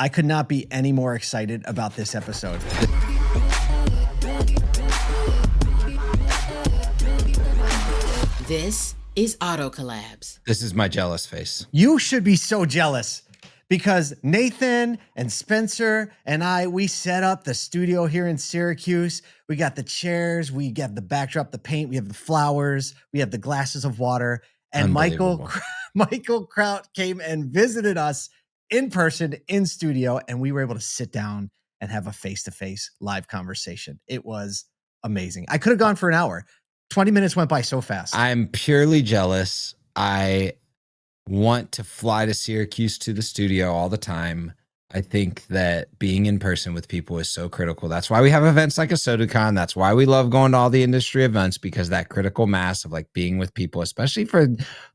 I could not be any more excited about this episode. This is Collabs. This is my jealous face. You should be so jealous because Nathan and Spencer and we set up the studio here in Syracuse. We got the chairs, we got the backdrop, the paint, we have the flowers, we have the glasses of water. And Michael Kraut came and visited us in person, in studio, and we were able to sit down and have a face-to-face live conversation. It was amazing. I could have gone for an hour. 20 minutes went by so fast. I'm purely jealous. I want to fly to Syracuse to the studio all the time. I think that being in person with people is so critical. That's why we have events like ASOTU. That's why we love going to all the industry events, because that critical mass of like being with people, especially for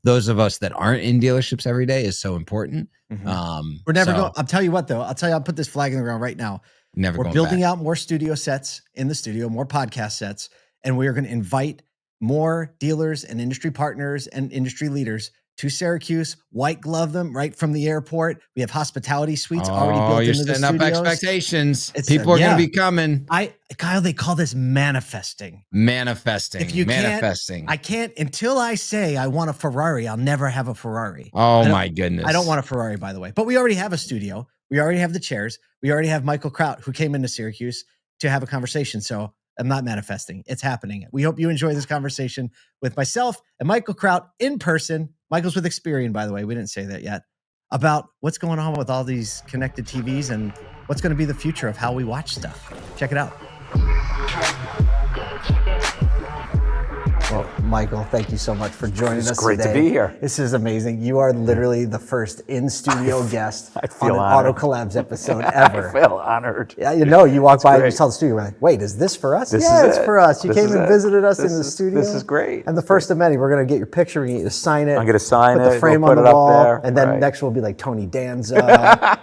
those of us that aren't in dealerships every day, is so important. Mm-hmm. We're never going. I'll tell you what, though. I'll put this flag in the ground right now. We're building out more studio sets in the studio, more podcast sets, and we are going to invite more dealers and industry partners and industry leaders to Syracuse, white glove them right from the airport. We have hospitality suites already built into the studios. You're setting up expectations. People are going to be coming. Kyle, they call this manifesting. Manifesting. I can't, until I say I want a Ferrari, I'll never have a Ferrari. Oh my goodness. I don't want a Ferrari, by the way, but we already have a studio. We already have the chairs. We already have Michael Kraut, who came into Syracuse to have a conversation. So I'm not manifesting. It's happening. We hope you enjoy this conversation with myself and Michael Kraut in person. Michael's with Experian, by the way. We didn't say that yet. About what's going on with all these connected TVs and what's going to be the future of how we watch stuff. Check it out. Well, Michael, thank you so much for joining us today. It's great to be here. This is amazing. You are literally the first in-studio guest on an Auto Collabs episode ever. I feel honored. Yeah, you walk by and you saw the studio. We're like, wait, is this for us? It's for us. You came and visited us in the studio. This is great. And the first of many, we're going to get your picture. We're going to get you to sign it. I'm going to sign it. Put the frame on the wall. And then next will be like Tony Danza,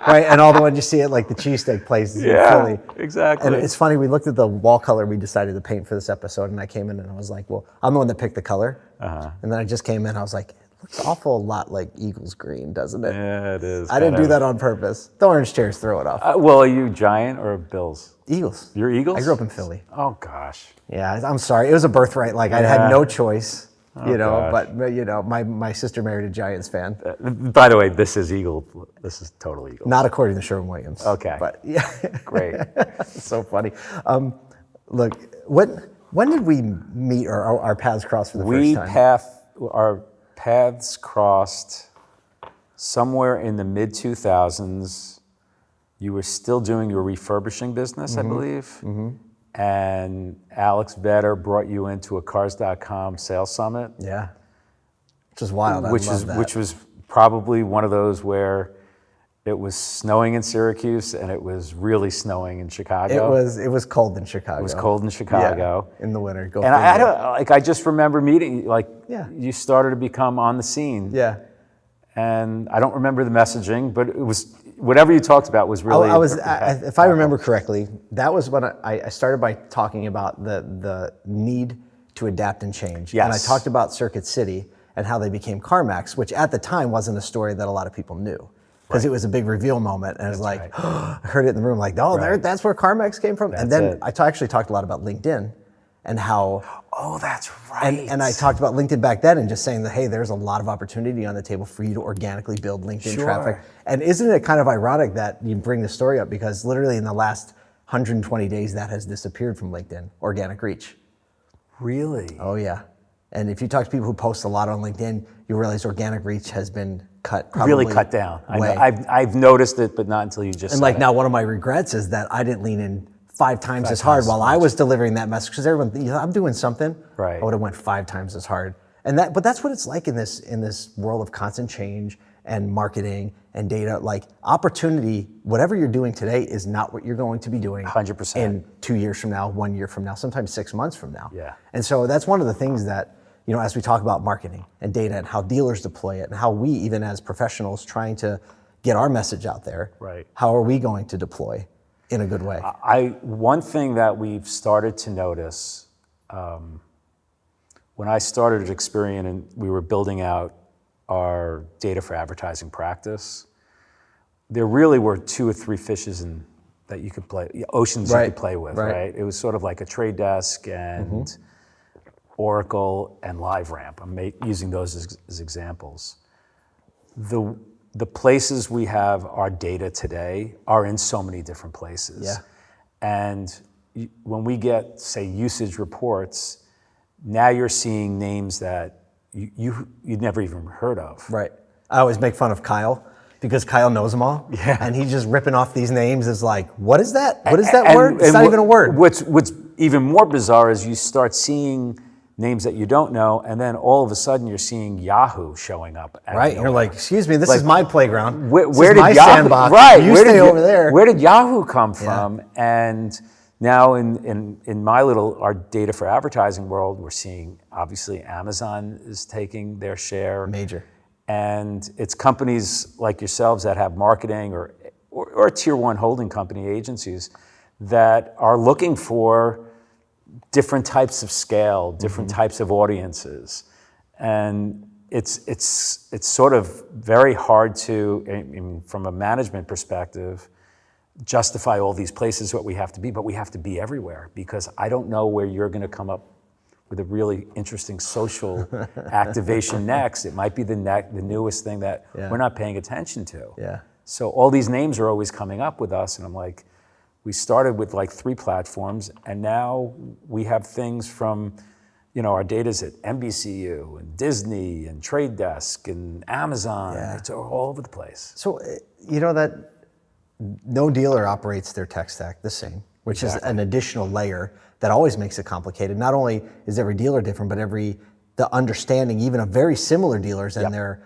right? And all the ones you see at like the cheesesteak places in Philly. Exactly. And it's funny, we looked at the wall color we decided to paint for this episode, and I came in and I was like, well, I'm the one that picked the color. And then I just came in, I was like, it looks awful lot like Eagles green, doesn't it? Yeah, it is. I didn't do that on purpose. The orange chairs throw it off. Well, are you Giant or Bills? Eagles. You're Eagles? I grew up in Philly. Oh, gosh. Yeah, I'm sorry. It was a birthright. Like, I had no choice, but, my sister married a Giants fan. By the way, this is Eagle. This is total Eagle. Not according to Sherwin-Williams. Okay. But, yeah. Great. It's so funny. Look, when did we meet or our paths cross for the first time? Our paths crossed somewhere in the mid-2000s. You were still doing your refurbishing business, I believe. Mm-hmm. And Alex Vetter brought you into a Cars.com sales summit. Yeah, which was wild. Which was probably one of those where it was snowing in Syracuse and it was really snowing in Chicago. It was cold in Chicago. It was cold in Chicago. Yeah, in the winter. And I just remember meeting, you started to become on the scene. Yeah. And I don't remember the messaging, but it was, whatever you talked about was really... if I remember correctly, that was when I started by talking about the need to adapt and change. Yes. And I talked about Circuit City and how they became CarMax, which at the time wasn't a story that a lot of people knew. Because it was a big reveal moment, and it was like, I heard it in the room, like, that's where CarMax came from. And then I actually talked a lot about LinkedIn and how... Oh, that's right. And I talked about LinkedIn back then and just saying that, hey, there's a lot of opportunity on the table for you to organically build LinkedIn traffic. And isn't it kind of ironic that you bring this story up? Because literally in the last 120 days, that has disappeared from LinkedIn, organic reach. Really? Oh, yeah. And if you talk to people who post a lot on LinkedIn, you realize organic reach has been really cut down. I've noticed it, but not until you just said it. Now one of my regrets is that I didn't lean in 5 times as hard while I was delivering that message, because everyone, I'm doing something. Right. I would have went 5 times as hard. But that's what it's like in this world of constant change and marketing and data. Like, opportunity, whatever you're doing today is not what you're going to be doing 100% in 2 years from now, 1 year from now, sometimes 6 months from now. Yeah. And so that's one of the things that, as we talk about marketing and data and how dealers deploy it and how we, even as professionals trying to get our message out there, right, how are we going to deploy in a good way? One thing that we've started to notice, when I started at Experian and we were building out our data for advertising practice, there really were 2 or 3 fishes that you could play, oceans you could play with, right? It was sort of like a Trade Desk and Oracle and LiveRamp. I'm using those as examples. The places we have our data today are in so many different places. Yeah. And when we get, say, usage reports, now you're seeing names that you'd never even heard of. Right. I always make fun of Kyle because Kyle knows them all. Yeah. And he's just ripping off these names as like, what is that? What is that word? It's not even a word. What's even more bizarre is you start seeing names that you don't know, and then all of a sudden you're seeing Yahoo showing up. Right. You're like, excuse me, this is my playground. Where this did is my Yahoo, sandbox. right? You stay over there. Where did Yahoo come from? And now in my our data for advertising world, we're seeing obviously Amazon is taking their share. Major. And it's companies like yourselves that have marketing or tier 1 holding company agencies that are looking for different types of scale, different types of audiences. And it's sort of very hard to, I mean, from a management perspective, justify all these places what we have to be, but we have to be everywhere because I don't know where you're going to come up with a really interesting social activation next. It might be the newest thing that we're not paying attention to. Yeah. So all these names are always coming up with us, and I'm like, we started with like 3 platforms, and now we have things from, our data's at NBCU and Disney and Trade Desk and Amazon. Yeah. It's all over the place. So, that no dealer operates their tech stack the same, which is an additional layer that always makes it complicated. Not only is every dealer different, but the understanding, even of very similar dealers and their,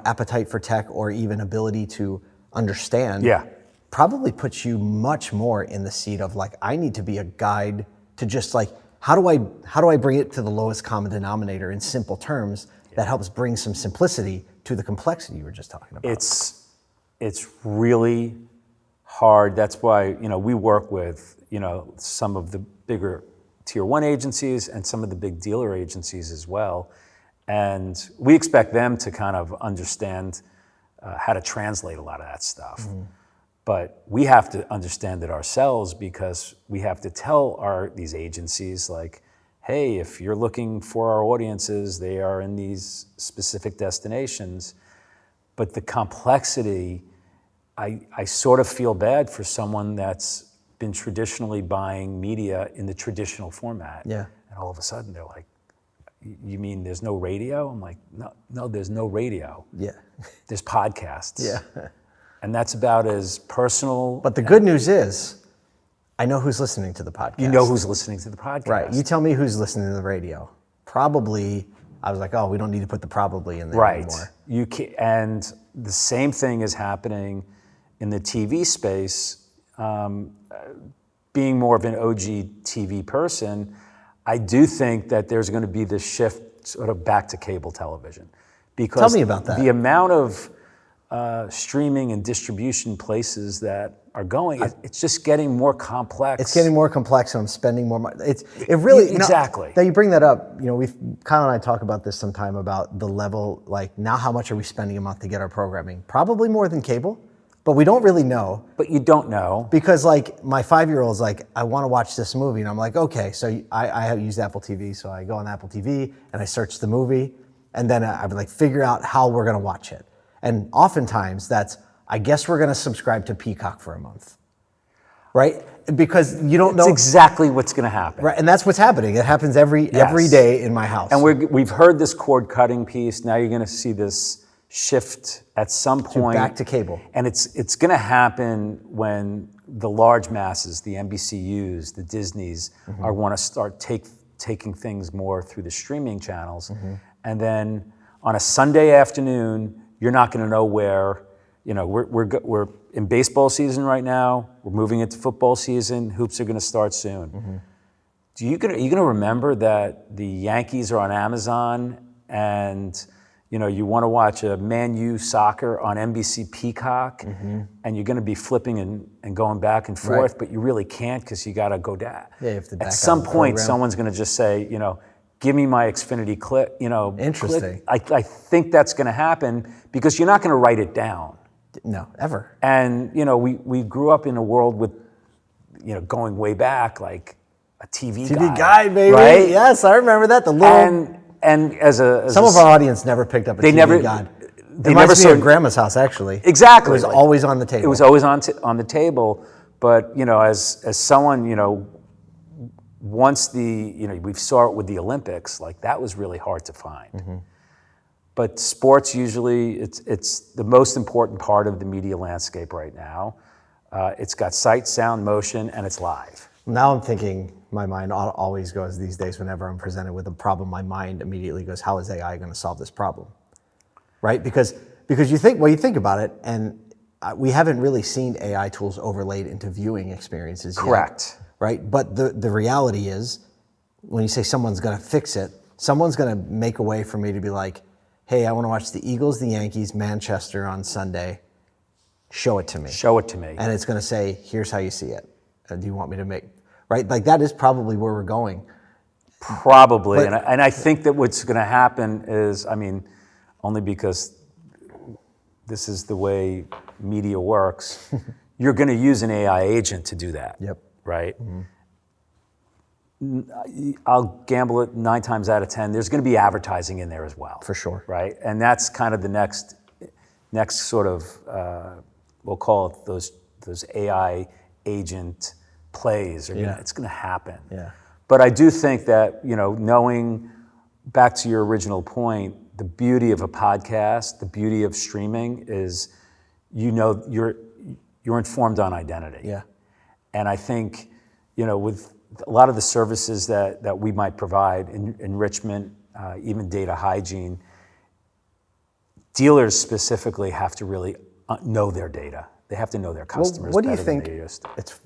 appetite for tech or even ability to understand. Yeah. Probably puts you much more in the seat of like, I need to be a guide to just like, how do I bring it to the lowest common denominator in simple terms that helps bring some simplicity to the complexity you were just talking about? It's really hard. That's why, we work with, some of the bigger tier 1 agencies and some of the big dealer agencies as well. And we expect them to kind of understand how to translate a lot of that stuff. But we have to understand it ourselves because we have to tell these agencies like, hey, if you're looking for our audiences, they are in these specific destinations. But the complexity, I sort of feel bad for someone that's been traditionally buying media in the traditional format. Yeah. And all of a sudden they're like, you mean there's no radio? I'm like, no, there's no radio. Yeah. There's podcasts. Yeah. And that's about as personal. But the good news is, I know who's listening to the podcast. You know who's listening to the podcast. Right. You tell me who's listening to the radio. Probably, I was like, oh, we don't need to put the probably in there anymore. You can, and the same thing is happening in the TV space. Being more of an OG TV person, I do think that there's going to be this shift sort of back to cable television. Because tell me about that. The amount of streaming and distribution places that are going, it's just getting more complex. It's getting more complex, and I'm spending more money. It really exactly. Now you bring that up. Kyle and I talk about this sometime about the level. Like now, how much are we spending a month to get our programming? Probably more than cable, but we don't really know. But you don't know because like my 5-year-old's like, I want to watch this movie, and I'm like, okay. So I have used Apple TV, so I go on Apple TV and I search the movie, and then I would like figure out how we're gonna watch it. And oftentimes that's, I guess we're going to subscribe to Peacock for a month, right? Because you don't know. That's exactly what's going to happen. Right, and that's what's happening. It happens every day in my house. And we've heard this cord cutting piece. Now you're going to see this shift at some point. Back to cable. And it's going to happen when the large masses, the NBCUs, the Disneys, are want to start taking things more through the streaming channels. And then on a Sunday afternoon, you're not going to know where, we're in baseball season right now. We're moving into football season. Hoops are going to start soon. Are you going to remember that the Yankees are on Amazon and, you want to watch a Man U soccer on NBC Peacock and you're going to be flipping and going back and forth, but you really can't because you got to go down. Yeah, you have to back At some out the point, program. someone's going to just say, give me my Xfinity clip, Interesting. Click. I think that's going to happen because you're not going to write it down. No, ever. And, we grew up in a world with, going way back, like a TV guide, baby. right? Yes, I remember that. The little. And Some of our audience never picked up a TV guide. They Reminds never me saw of grandma's house, actually. Exactly. It was always on the table. It was always on the table. But, as someone, once we saw it with the Olympics, like that was really hard to find. But sports usually, it's the most important part of the media landscape right now. It's got sight, sound, motion, and it's live. Now I'm thinking, my mind always goes these days whenever I'm presented with a problem, my mind immediately goes, how is AI going to solve this problem? Right? Because you think about it, and we haven't really seen AI tools overlaid into viewing experiences yet. Correct. Right? But the reality is, when you say someone's going to fix it, someone's going to make a way for me to be like, hey, I want to watch the Eagles, the Yankees, Manchester on Sunday. Show it to me. Show it to me. And it's going to say, here's how you see it. Do you want me to make, right? Like that is probably where we're going. Probably. And I think that what's going to happen is, only because this is the way media works, you're going to use an AI agent to do that. Yep. Right? I'll gamble it 9 times out of 10. There's going to be advertising in there as well. For sure. Right? And that's kind of the next sort of, we'll call it those AI agent plays. It's going to happen. Yeah. But I do think that, knowing, back to your original point, the beauty of a podcast, the beauty of streaming is, you're informed on identity. Yeah. And I think, with a lot of the services that we might provide, enrichment, even data hygiene, dealers specifically have to really know their data. They have to know their customers. What do you better than think? they used to. It's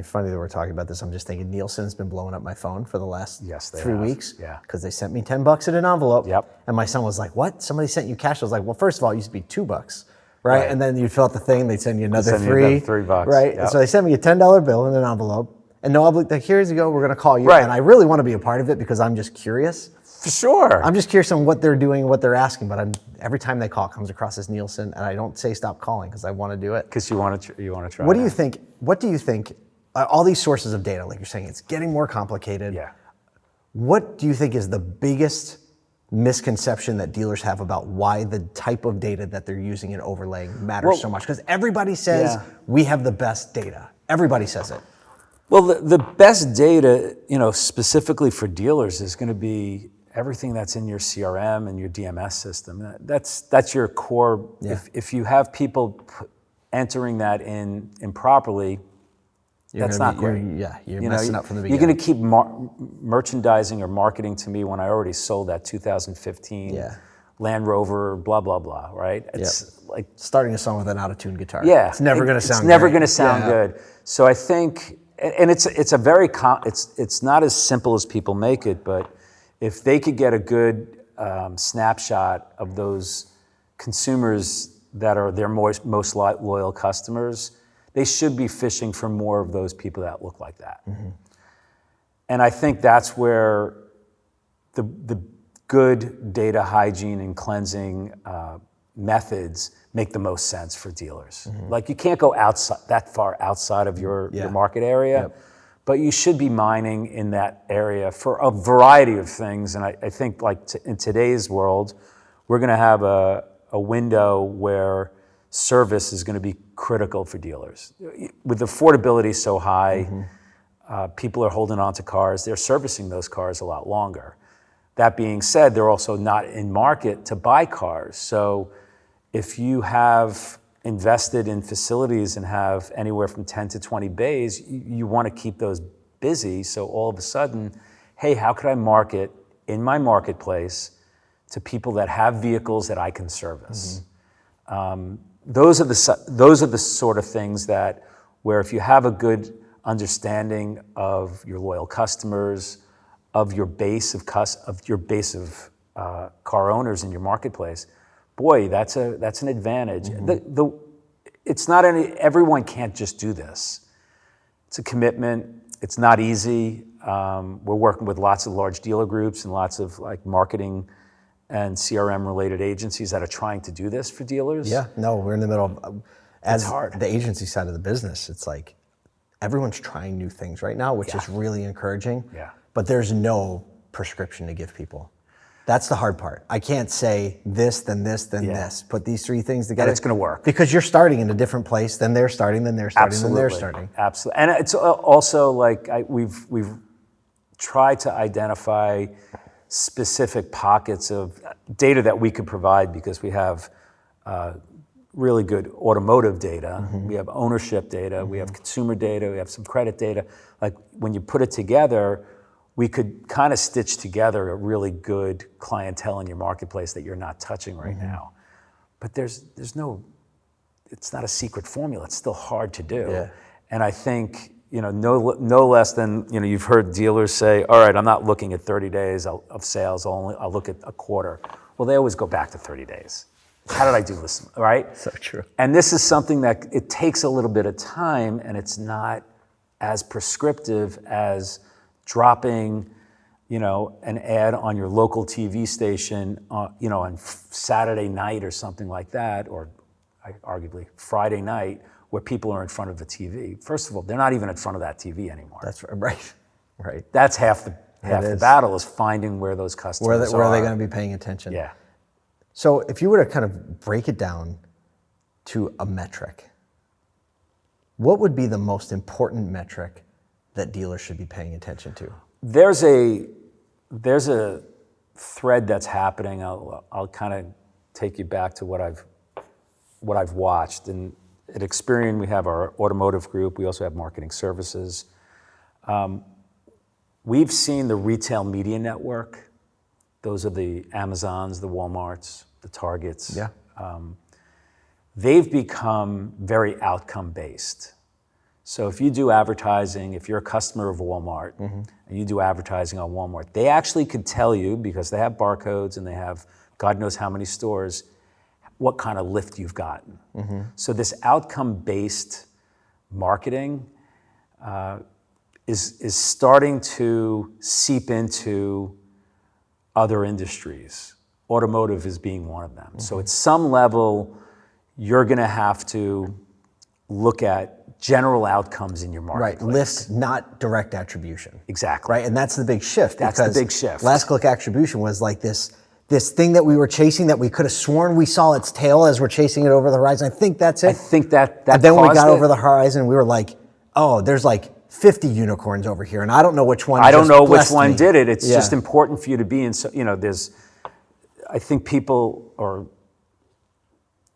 funny that we're talking about this. I'm just thinking Nielsen's been blowing up my phone for the last they 3 have. weeks. Yeah. Because they sent me $10 in an envelope. Yep. And my son was like, "What? Somebody sent you cash?" I was like, "Well, first of all, it used to be $2, right? And then you'd fill out the thing. They'd send you another Send you $3, another $3, right? yep. So they sent me a $10 bill in an envelope, and no, like, here you go. We're going to call you. Right. And I really want to be a part of it because I'm just curious. For sure. I'm just curious on what they're doing, what they're asking. But every time they call, it comes across as Nielsen, and I don't say stop calling because I want to do it. Because you want to try. What do you think? What do you think? All these sources of data, like you're saying, it's getting more complicated. Yeah. What do you think is the biggest misconception that dealers have about why the type of data that they're using and overlaying matters so much? Because everybody says we have the best data. Everybody says it. Well, the best data, specifically for dealers, is going to be everything that's in your CRM and your DMS system. That's your core. Yeah. If you have people entering that in improperly, that's not great. You're messing up from the beginning. You're going to keep merchandising or marketing to me when I already sold that 2015 Land Rover, blah blah blah. Right? It's like starting a song with an out-of-tune guitar. Yeah, it's never going to sound. It's never going to sound good. So I think, and it's a very it's not as simple as people make it, but if they could get a good snapshot of those consumers that are their most loyal customers, they should be fishing for more of those people that look like that. Mm-hmm. And I think that's where the good data hygiene and cleansing methods make the most sense for dealers. Mm-hmm. Like you can't go that far outside of your market area, but you should be mining in that area for a variety of things. And I think like in today's world, we're going to have a window where service is going to be critical for dealers. With affordability so high, people are holding on to cars. They're servicing those cars a lot longer. That being said, they're also not in market to buy cars. So if you have invested in facilities and have anywhere from 10 to 20 bays, you want to keep those busy. So all of a sudden, hey, how could I market in my marketplace to people that have vehicles that I can service? Those are the sort of things that where if you have a good understanding of your loyal customers, of your base of car owners in your marketplace, boy, that's an advantage. It's not everyone can't just do this. It's a commitment. It's not easy. We're working with lots of large dealer groups and lots of like marketing and CRM related agencies that are trying to do this for dealers. Yeah, no, we're in the middle of, as hard. the agency side of the business, it's like everyone's trying new things right now, which is really encouraging. Yeah. But there's no prescription to give people. That's the hard part. I can't say this, then this, then this. Put these three things together. And it's going to work. Because you're starting in a different place, then they're starting, then they're starting, Absolutely. then they're starting. Absolutely. And it's also like we've tried to identify specific pockets of data that we could provide because we have really good automotive data. We have ownership data. We have consumer data. We have some credit data. Like when you put it together, we could kind of stitch together a really good clientele in your marketplace that you're not touching right now. But there's no, it's not a secret formula. It's still hard to do. Yeah. And I think, no less than, you've heard dealers say, all right, I'm not looking at 30 days of sales, I'll look at a quarter. Well, they always go back to 30 days. How did I do this, right? So true. And this is something that it takes a little bit of time, and it's not as prescriptive as dropping, an ad on your local TV station, on Saturday night or something like that, or arguably Friday night, where people are in front of the TV. First of all, they're not even in front of that TV anymore. That's right. Right. That's half the battle is finding where those customers Where are. are they going to be paying attention? Yeah. So if you were to kind of break it down to a metric, what would be the most important metric that dealers should be paying attention to? There's a thread that's happening. I'll kind of take you back to what I've watched. And at Experian, we have our automotive group. We also have marketing services. We've seen the retail media network. Those are the Amazons, the Walmarts, the Targets. Yeah. They've become very outcome-based. So if you do advertising, if you're a customer of Walmart and you do advertising on Walmart, they actually could tell you, because they have barcodes and they have God knows how many stores, what kind of lift you've gotten. So this outcome-based marketing is starting to seep into other industries. Automotive is being one of them. So at some level, you're going to have to look at general outcomes in your marketplace. Right, lift, not direct attribution. Exactly. Right, and that's the big shift. That's the because big shift. Last click attribution was like this thing that we were chasing that we could have sworn we saw its tail as we're chasing it over the horizon. I think that's it. I think that And then when we caused got it. over the horizon, we were like, oh, there's like 50 unicorns over here, and I don't know which one. I don't just know which blessed one me. did it. It's Yeah. just important for you to be in. So, I think people or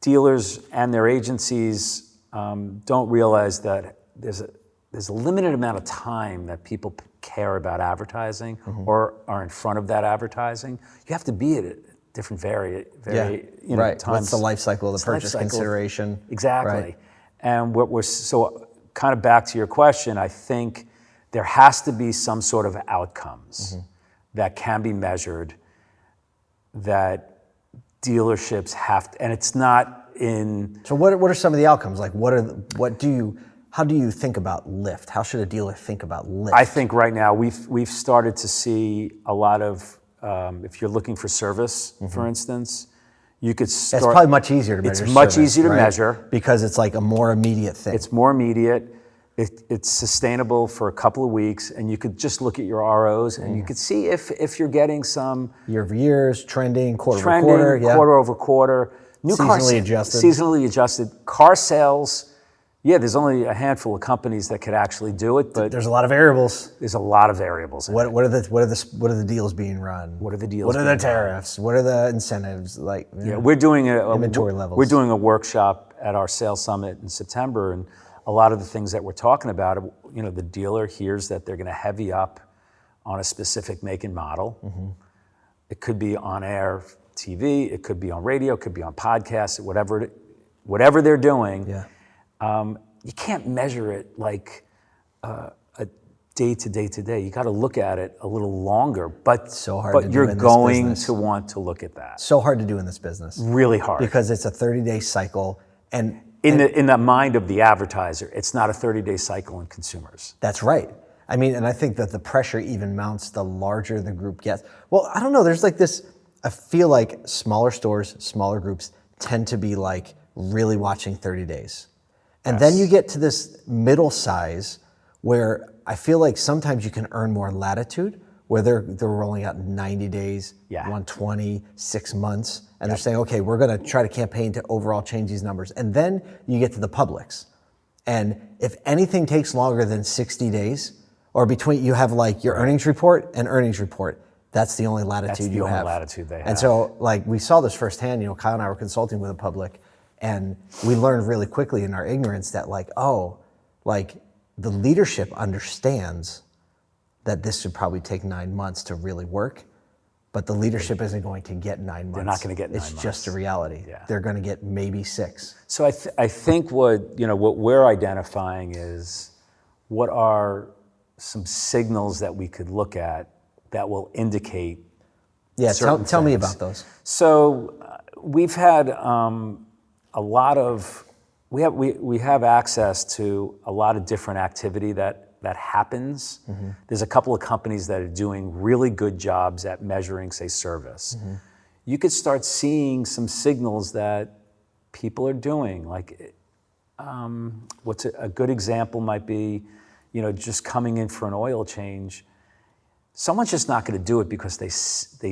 dealers and their agencies don't realize that there's a limited amount of time that people care about advertising or are in front of that advertising. You have to be at it different Right. times. What's the life cycle of the It's life purchase cycle. consideration? Exactly. Right. And what we're so kind of back to your question, I think there has to be some sort of outcomes that can be measured that dealerships have to, and it's not in. So what are some of the outcomes? Like how do you think about lift? How should a dealer think about lift? I think right now we've started to see a lot of, if you're looking for service, for instance, you could start. It's probably much easier to measure. It's much service, easier to right? measure. Because it's like a more immediate thing. It's more immediate. It's sustainable for a couple of weeks, and you could just look at your ROs, and you could see if you're getting some year over years, trending, quarter trending, over quarter, yeah. quarter over quarter. New car Seasonally adjusted. Seasonally adjusted. Car sales, yeah, there's only a handful of companies that could actually do it, but There's a lot of variables. there's a lot of variables in it. What are the deals being run? What are the deals What are the being run? tariffs? What are the incentives? Like Yeah, we're doing Inventory levels. We're doing a workshop at our sales summit in September, and a lot of the things that we're talking about, the dealer hears that they're going to heavy up on a specific make and model. It could be on air TV, it could be on radio, it could be on podcasts, whatever they're doing. Yeah. You can't measure it like a day to day to day. You got to look at it a little longer, but So hard to but do you're in this going business. to want to look at that. So hard to do in this business. Really hard. Because it's a 30-day cycle, and In the mind of the advertiser, it's not a 30-day cycle in consumers. that's right. I mean, and I think that the pressure even mounts the larger the group gets. Well, I don't know. There's like this, I feel like smaller stores, smaller groups tend to be like really watching 30 days. And then you get to this middle size where I feel like sometimes you can earn more latitude, where they're rolling out 90 days, 120, 6 months, and they're saying, okay, we're gonna try to campaign to overall change these numbers. And then you get to the publics. And if anything takes longer than 60 days, or between, you have like your earnings report and earnings report, that's the only latitude you have. That's the only latitude they have. And so like we saw this firsthand, Kyle and I were consulting with the public, and we learned really quickly in our ignorance that like, oh, like the leadership understands that this should probably take 9 months to really work, but the leadership isn't going to get 9 months. They're not going to get 9 months. It's just a reality. Yeah. They're going to get maybe 6. So I think what we're identifying is what are some signals that we could look at that will indicate. Yeah, tell me things. about those. So we've had a lot of we have access to a lot of different activity that happens. Mm-hmm. There's a couple of companies that are doing really good jobs at measuring, say, service. Mm-hmm. You could start seeing some signals that people are doing. Like, what's a good example might be, just coming in for an oil change. Someone's just not going to do it because they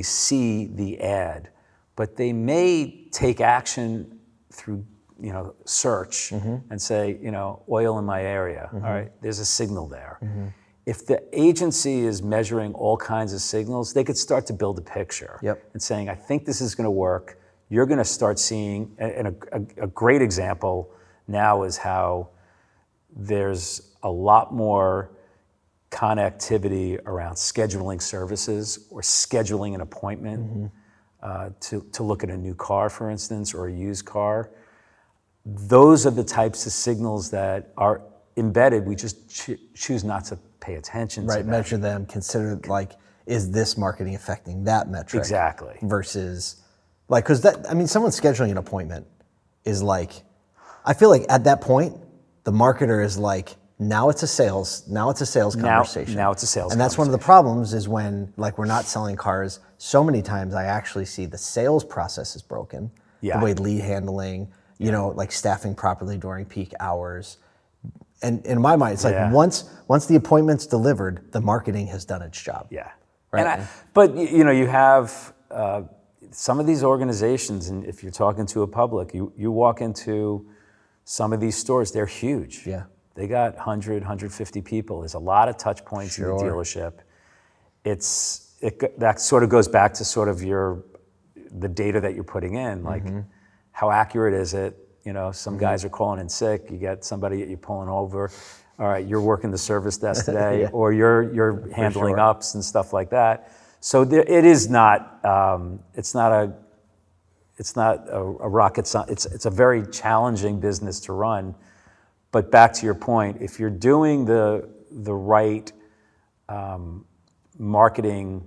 see the ad, but they may take action through search and say, oil in my area. All right, there's a signal there. If the agency is measuring all kinds of signals, they could start to build a picture and saying, I think this is going to work. You're going to start seeing, and a great example now is how there's a lot more connectivity around scheduling services or scheduling an appointment to look at a new car, for instance, or a used car. Those are the types of signals that are embedded. We just choose not to pay attention to them. Measure them, consider like, is this marketing affecting that metric? Exactly. Versus, like, because someone scheduling an appointment is like, I feel like at that point, the marketer is like, now it's a sales conversation. Now it's a sales And that's one of the problems is when, like, we're not selling cars, so many times I actually see the sales process is broken. The way lead handling, like staffing properly during peak hours. And in my mind, it's like once the appointment's delivered, the marketing has done its job. Yeah. Right. But you have some of these organizations, and if you're talking to a public, you walk into some of these stores, they're huge. Yeah. They got 100, 150 people. There's a lot of touch points in the dealership. That sort of goes back to sort of the data that you're putting in, like how accurate is it? Some guys are calling in sick. You get somebody that you're pulling over. All right, you're working the service desk today, or you're handling ups and stuff like that. So it is not. It's not a rocket science. It's a very challenging business to run. But back to your point, if you're doing the right marketing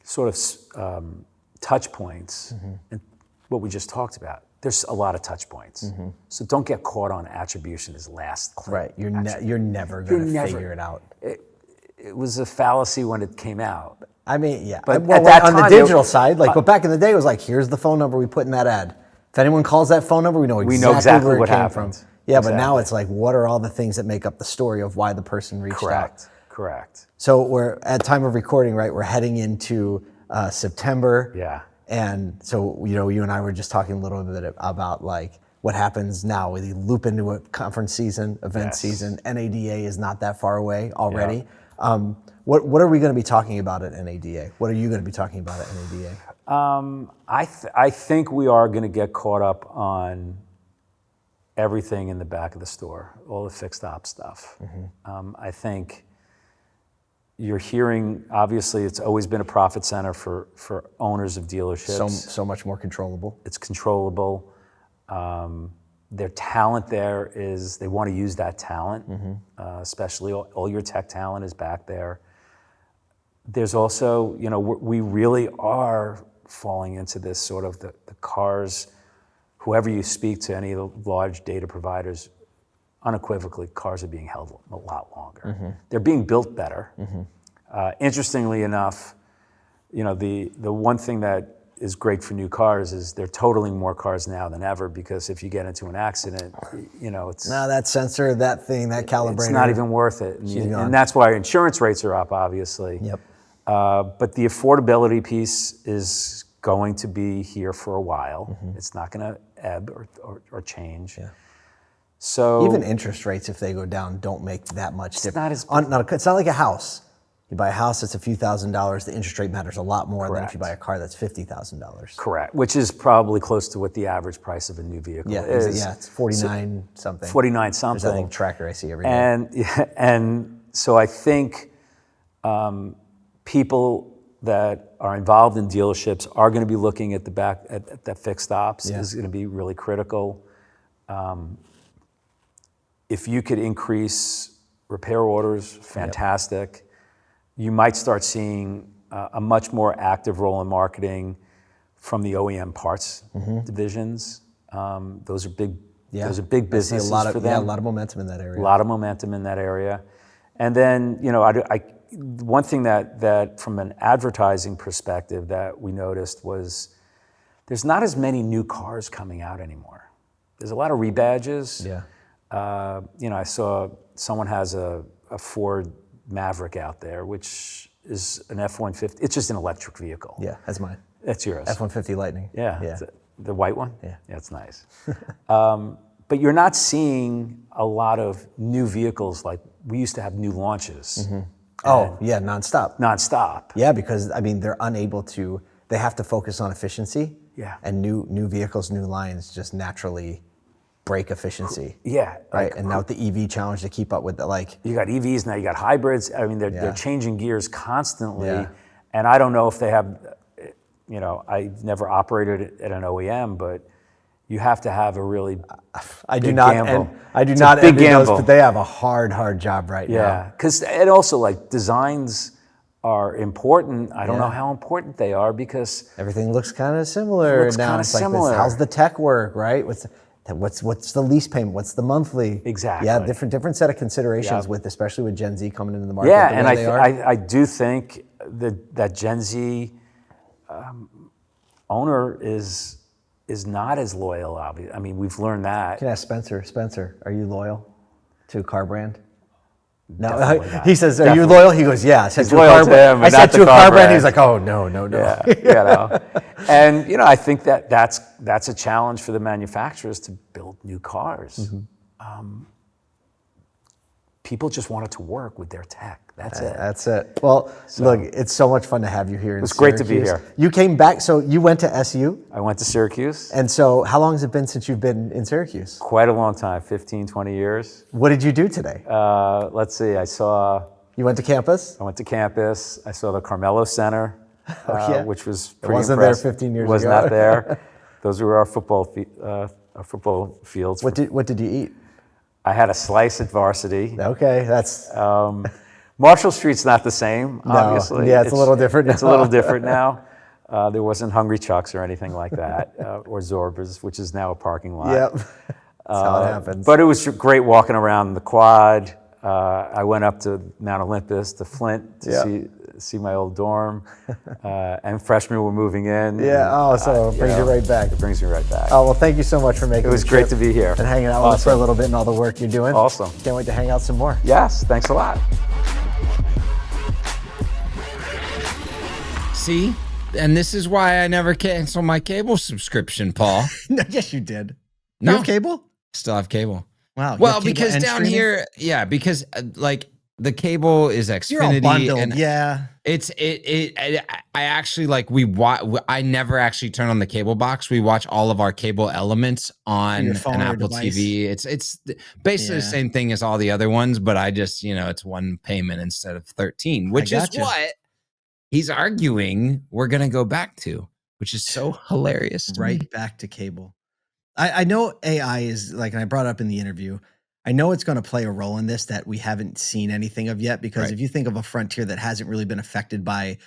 sort of touch points, and what we just talked about, there's a lot of touch points. So don't get caught on attribution as last click. Right, you're never going to figure it out. It was a fallacy when it came out. I mean, yeah. But well, at that on time, the digital side, like, but back in the day, it was like, here's the phone number we put in that ad. If anyone calls that phone number, we know exactly where it came from. Yeah, but now it's like, what are all the things that make up the story of why the person reached out? Correct. So we're at time of recording, right? We're heading into September. Yeah. And so, you and I were just talking a little bit about like what happens now. We loop into a conference season, event season. NADA is not that far away already. Yeah. What are we going to be talking about at NADA? What are you going to be talking about at NADA? I think we are going to get caught up on everything in the back of the store, all the fixed op stuff. I think you're hearing, obviously, it's always been a profit center for owners of dealerships. So much more controllable. It's controllable. Their talent there is, they want to use that talent, especially all your tech talent is back there. There's also, we really are falling into this sort of the cars, whoever you speak to, any of the large data providers, unequivocally, cars are being held a lot longer. They're being built better. Interestingly enough, the one thing that is great for new cars is they're totaling more cars now than ever, because if you get into an accident, it's Now that sensor, that thing, that calibrator. it's not even worth it. And that's why insurance rates are up, obviously. Yep. But the affordability piece is going to be here for a while. It's not going to ebb or change. Yeah. So Even interest rates, if they go down, don't make that much difference. not It's not like a house. You buy a house that's a few $1,000s, the interest rate matters a lot more than if you buy a car that's $50,000. correct, which is probably close to what the average price of a new vehicle is. Yeah, it's 49 something. 49 There's that little something. tracker I see every day. And so I think people that are involved in dealerships are going to be looking at the fixed ops is going to be really critical. If you could increase repair orders, fantastic. You might start seeing a much more active role in marketing from the OEM parts divisions. Those are big. Those are big businesses for them. Yeah, a lot of momentum in that area. A lot of momentum in that area. And then, one thing that from an advertising perspective that we noticed was there's not as many new cars coming out anymore. There's a lot of rebadges. Yeah. I saw someone has a Ford Maverick out there, which is an F-150. It's just an electric vehicle. Yeah, that's mine. That's yours. F-150 Lightning. Yeah. The white one? Yeah. Yeah, it's nice. But you're not seeing a lot of new vehicles like we used to have new launches. Oh, yeah, nonstop. Nonstop. Yeah, because, they're unable to, they have to focus on efficiency. Yeah. And new vehicles, new lines just naturally break efficiency. Yeah. Right. And now with the EV challenge to keep up with you got EVs, now you got hybrids. They're changing gears constantly. Yeah. And I don't know if they have, I've never operated at an OEM, but you have to have a really I do big not gamble. I do It's not a big envy those, gamble. but they have a hard job right now. Yeah, because it also designs are important. I don't know how important they are because Everything looks kind of similar looks now. kinda It's like similar. how's the tech work, right? What's the lease payment? What's the monthly? Exactly. Yeah, different set of considerations Yeah. especially with Gen Z coming into the market. yeah, the and way they are. I do think that Gen Z owner is not as loyal. Obviously, we've learned that. You can ask Spencer. Spencer, are you loyal to a car brand? No, Definitely not. he says, "Are you Definitely. loyal?" He goes, "Yeah." I said He's to a loyal car to brand. him, I but said not to the a car car brand. brand. He's like, "Oh no." Yeah, and I think that's a challenge for the manufacturers to build new cars. People just want it to work with their tech. That's it. That's it. Well, look, it's so much fun to have you here. It was great to be here. You came back, so you went to SU, I went to Syracuse. and so how long has it been since you've been in Syracuse? Quite a long time, 15, 20 years. What did you do today? Let's see, You went to campus? I went to campus. I saw the Carmelo Center, yeah. which was pretty wasn't there impressive. 15 years was ago. not there. Those were our football fields. What did you eat? I had a slice at Varsity. Okay, that's Marshall Street's not the same, obviously. Yeah, it's a little different It's a now. little different now. There wasn't Hungry Chuck's or anything like that, or Zorba's, which is now a parking lot. yep. That's how it happens. But it was great walking around the quad. I went up to Mount Olympus, to Flint, to see my old dorm. And freshmen were moving in. Yeah. So it brings you right back. It brings me right back. Oh well, thank you so much for making. It was the great trip to be here. and hanging out with us for a little bit and all the work you're doing. Awesome. Can't wait to hang out some more. Yes, thanks a lot. See? And this is why I never cancel my cable subscription, Paul. No, yes, you did. No. You have cable? Still have cable. Wow. you Well, have cable because and down streaming? here, because the cable is You're all Xfinity, bundled. and Yeah. I actually I never actually turn on the cable box. We watch all of our cable elements on your phone an or Apple device. TV. It's basically the Yeah. same thing as all the other ones, but I just it's one payment instead of 13, which is gotcha. what he's arguing we're gonna go back to, which is so hilarious. To me. Right back to cable. I know AI is and I brought it up in the interview. I know it's going to play a role in this that we haven't seen anything of yet, because Right. if you think of a frontier that hasn't really been affected by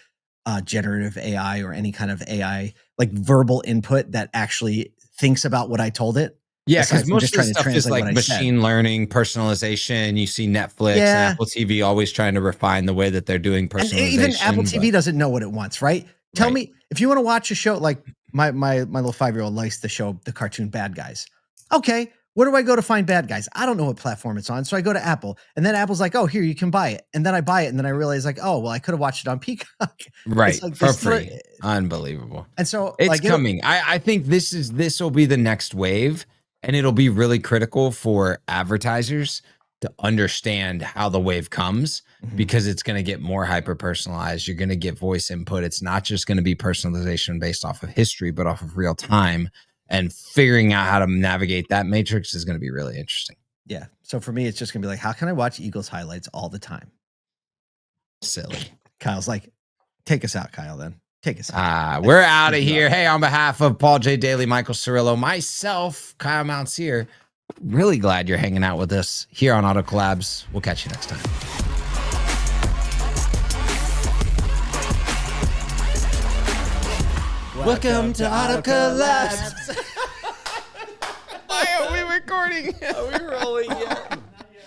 generative AI or any kind of AI, like verbal input that actually thinks about what I told it. Yeah, aside because from most just of the trying to stuff is translate like what I said. machine learning, personalization. You see Netflix Yeah. and Apple TV always trying to refine the way that they're doing And personalization. even Apple TV but- doesn't know what it wants, right? Tell Right. me if you want to watch a show like my little 5-year-old likes the show, the cartoon Bad Guys. Okay, where do I go to find Bad Guys? I don't know what platform it's on, so I go to Apple, and then Apple's like, "Oh, here you can buy it," and then I buy it, and then I realize like, "Oh, well, I could have watched it on Peacock." Right. It's like For they still- free. Unbelievable. And so It's like coming. I think this will be the next wave, and it'll be really critical for advertisers to understand how the wave comes because it's going to get more hyper personalized. You're going to get voice input. It's not just going to be personalization based off of history, but off of real time. And figuring out how to navigate that matrix is going to be really interesting. Yeah. So for me, it's just gonna be like, how can I watch Eagles highlights all the time? Silly. Kyle's like, take us out, Kyle. Then take us out. We're out of here. Hey, on behalf of Paul J. Daly, Michael Cirillo, myself, Kyle Mountsier, really glad you're hanging out with us here on Auto Collabs. We'll catch you next time. Welcome to Auto Collabs. Why are we recording? Are we rolling yet?